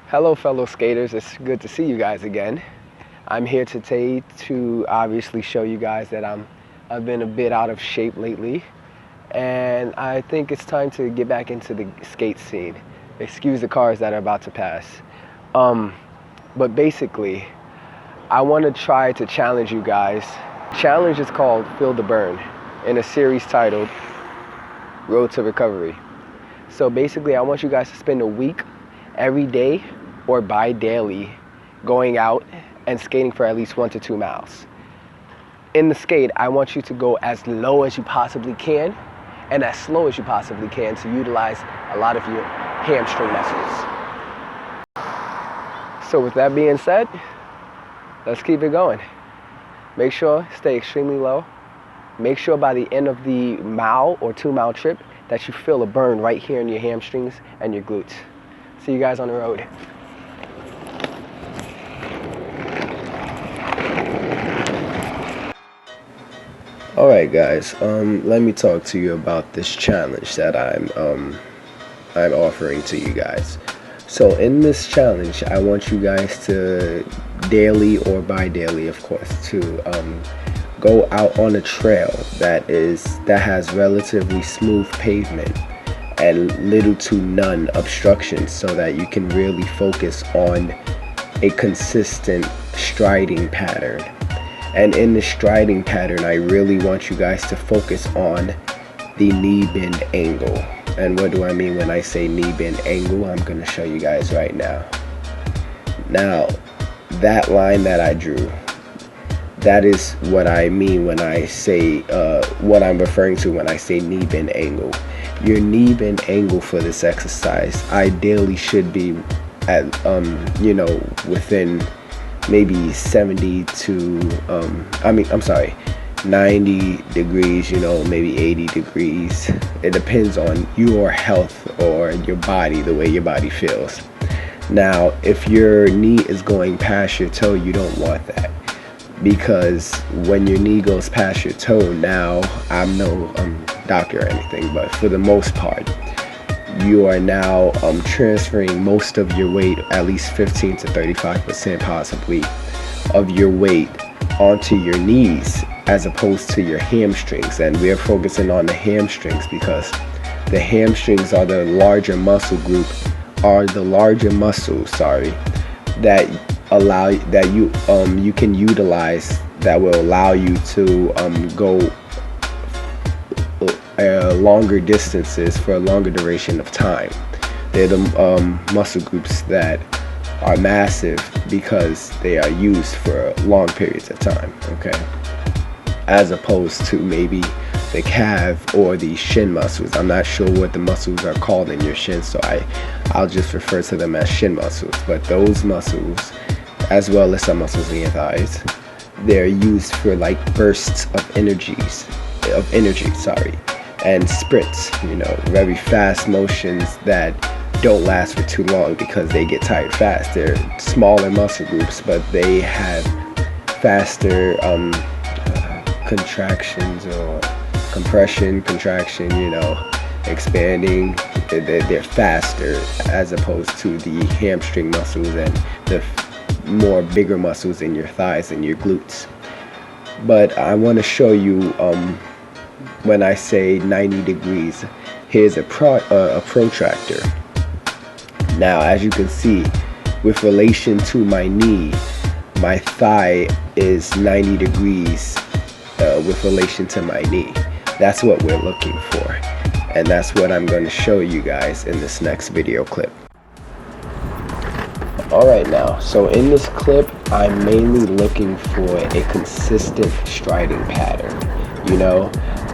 Hello fellow skaters, it's good to see you guys again. I'm here today to obviously show you guys that I've been a bit out of shape lately, and I think it's time to get back into the skate scene. Excuse the cars that are about to pass. But basically, I want to try to challenge you guys. Challenge is called Feel the Burn in a series titled Road to Recovery. So basically, I want you guys to spend a week every day or bi-daily going out and skating for at least 1 to 2 miles. In the skate, I want you to go as low as you possibly can and as slow as you possibly can to utilize a lot of your hamstring muscles. So with that being said, let's keep it going. Make sure stay extremely low. Make sure by the end of the mile or 2 mile trip that you feel a burn right here in your hamstrings and your glutes. See you guys on the road. Alright guys, let me talk to you about this challenge that I'm offering to you guys. So in this challenge, I want you guys to daily or bi-daily, of course, to go out on a trail that has relatively smooth pavement and little to none obstructions, so that you can really focus on a consistent striding pattern. And in the striding pattern, I really want you guys to focus on the knee bend angle. And what do I mean when I say knee bend angle? I'm going to show you guys right now. Now, that line that I drew, that is what I mean when I say, what I'm referring to when I say knee bend angle. Your knee bend angle for this exercise ideally should be at, within maybe 70 to, 90 degrees, maybe 80 degrees. It depends on your health or your body, the way your body feels. Now, if your knee is going past your toe, you don't want that, because when your knee goes past your toe, now I'm no doctor or anything, but for the most part, you are now transferring most of your weight, at least 15 to 35% possibly, of your weight onto your knees as opposed to your hamstrings. And we are focusing on the hamstrings because the hamstrings are the larger muscles, that allow that you can utilize, that will allow you to go longer distances for a longer duration of time. They're the muscle groups that are massive because they are used for long periods of time, okay? As opposed to maybe the calf or the shin muscles. I'm not sure what the muscles are called in your shin, so I'll just refer to them as shin muscles. But those muscles, as well as some muscles in your thighs, they're used for like bursts of energy, and sprints, very fast motions that don't last for too long because they get tired fast. They're smaller muscle groups, but they have faster contractions or compression, contraction, expanding. They're faster as opposed to the hamstring muscles and the more bigger muscles in your thighs and your glutes. But I want to show you, when I say 90 degrees, here's a protractor. Now, as you can see, with relation to my knee, my thigh is 90 degrees with relation to my knee. That's what we're looking for, and that's what I'm going to show you guys in this next video clip. Alright, now, so in this clip, I'm mainly looking for a consistent striding pattern.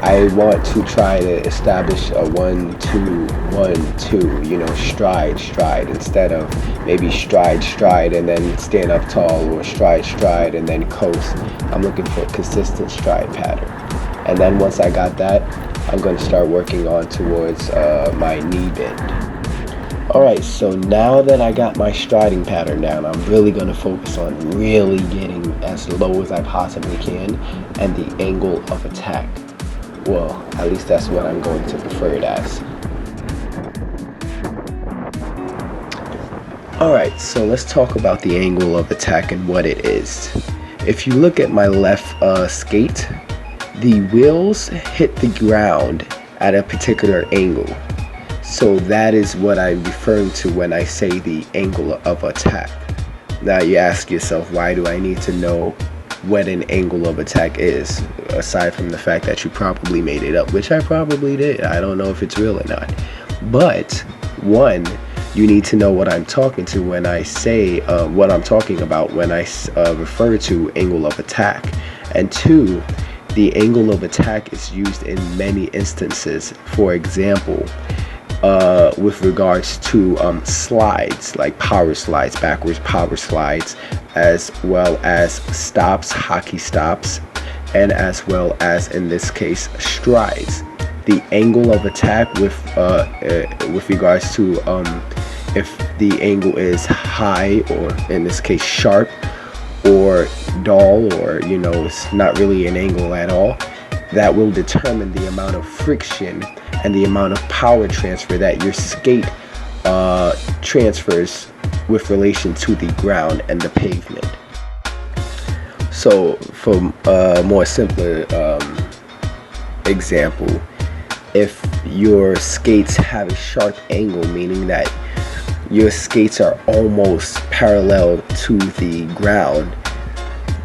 I want to try to establish a 1, 2, 1, 2, stride, instead of maybe stride, and then stand up tall, or stride, and then coast. I'm looking for a consistent stride pattern. And then once I got that, I'm going to start working on towards my knee bend. Alright, so now that I got my striding pattern down, I'm really going to focus on really getting as low as I possibly can and the angle of attack. Well, at least that's what I'm going to prefer it as. Alright, so let's talk about the angle of attack and what it is. If you look at my left skate, the wheels hit the ground at a particular angle. So that is what I'm referring to when I say the angle of attack. Now you ask yourself, why do I need to know what an angle of attack is, aside from the fact that you probably made it up, which I probably did. I don't know if it's real or not. But one, you need to know what I'm talking to when I say what I'm talking about when I refer to angle of attack. And two, the angle of attack is used in many instances. For example, with regards to slides, like power slides, backwards power slides, as well as stops, hockey stops, and as well as, in this case, strides. The angle of attack with regards to if the angle is high, or in this case sharp, or dull, or it's not really an angle at all, that will determine the amount of friction and the amount of power transfer that your skate transfers with relation to the ground and the pavement. So for a more simpler example, if your skates have a sharp angle, meaning that your skates are almost parallel to the ground,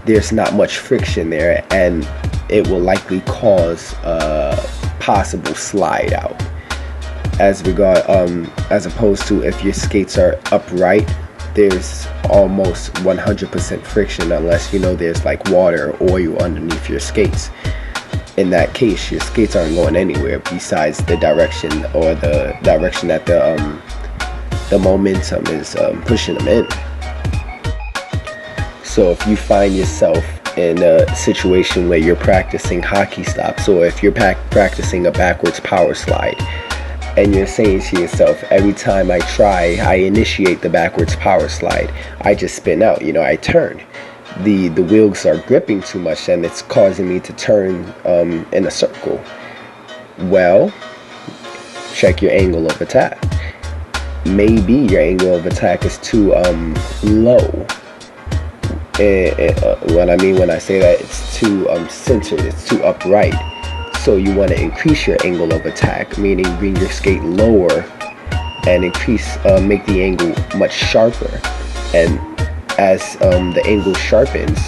there's not much friction there, and it will likely cause a possible slide out. As opposed to if your skates are upright, there's almost 100% friction, unless there's like water or oil underneath your skates. In that case, your skates aren't going anywhere besides the direction, or the direction that the momentum is pushing them in. So if you find yourself in a situation where you're practicing hockey stops, or if you're practicing a backwards power slide, and you're saying to yourself, every time I initiate the backwards power slide, I just spin out, I turn. The wheels are gripping too much, and it's causing me to turn in a circle. Well, check your angle of attack. Maybe your angle of attack is too low. What I mean when I say that, it's too centered, it's too upright. So you want to increase your angle of attack, meaning bring your skate lower and make the angle much sharper. And as the angle sharpens,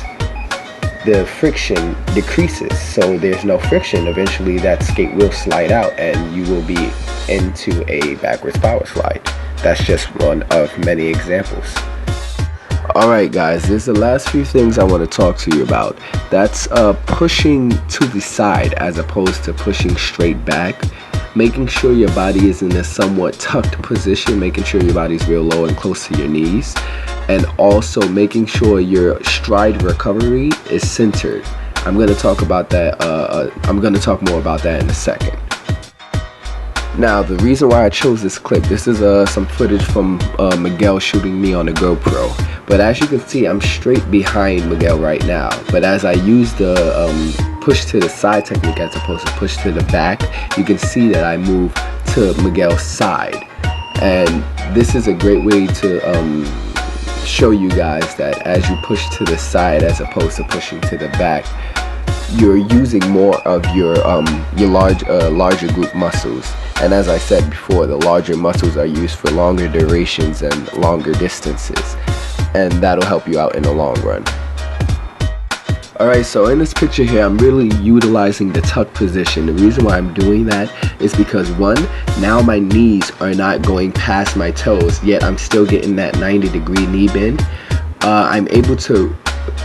the friction decreases. So there's no friction. Eventually that skate will slide out, and you will be into a backwards power slide. That's just one of many examples. Alright guys, there's the last few things I want to talk to you about. That's pushing to the side as opposed to pushing straight back. Making sure your body is in a somewhat tucked position, making sure your body's real low and close to your knees. And also making sure your stride recovery is centered. I'm going to talk about that. I'm going to talk more about that in a second. Now, the reason why I chose this clip, this is some footage from Miguel shooting me on a GoPro. But as you can see, I'm straight behind Miguel right now. But as I use the push to the side technique as opposed to push to the back, you can see that I move to Miguel's side. And this is a great way to show you guys that as you push to the side as opposed to pushing to the back, you're using more of your larger group muscles. And as I said before, the larger muscles are used for longer durations and longer distances, and that'll help you out in the long run. Alright, so in this picture here, I'm really utilizing the tuck position. The reason why I'm doing that is because, one, now my knees are not going past my toes, yet I'm still getting that 90-degree knee bend. I'm able to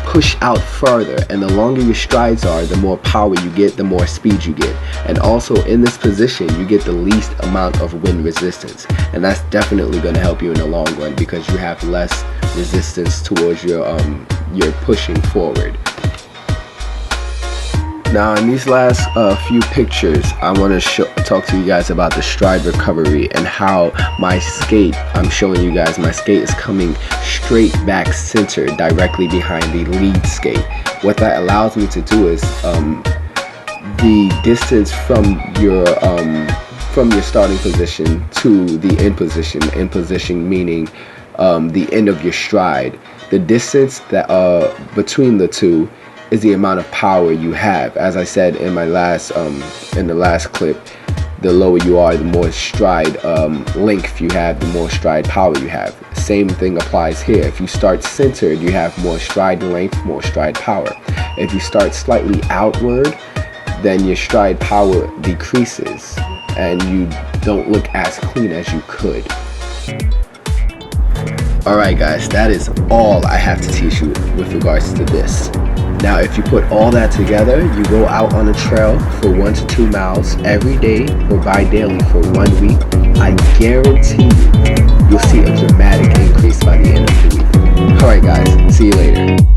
push out further, and the longer your strides are, the more power you get, the more speed you get. And also in this position, you get the least amount of wind resistance, and that's definitely going to help you in the long run because you have less resistance towards your pushing forward. Now in these last few pictures, I want to talk to you guys about the stride recovery and how my skate, I'm showing you guys my skate is coming straight back centered directly behind the lead skate. What that allows me to do is the distance from your starting position to the end position meaning the end of your stride. The distance that between the two is the amount of power you have. As I said in my last in the last clip, the lower you are, the more stride length you have, the more stride power you have. Same thing applies here. If you start centered, you have more stride length, more stride power. If you start slightly outward, then your stride power decreases and you don't look as clean as you could. Alright guys, that is all I have to teach you with regards to this. Now if you put all that together, you go out on a trail for 1 to 2 miles every day or bi-daily for 1 week, I guarantee you'll see a dramatic increase by the end of the week. Alright guys, see you later.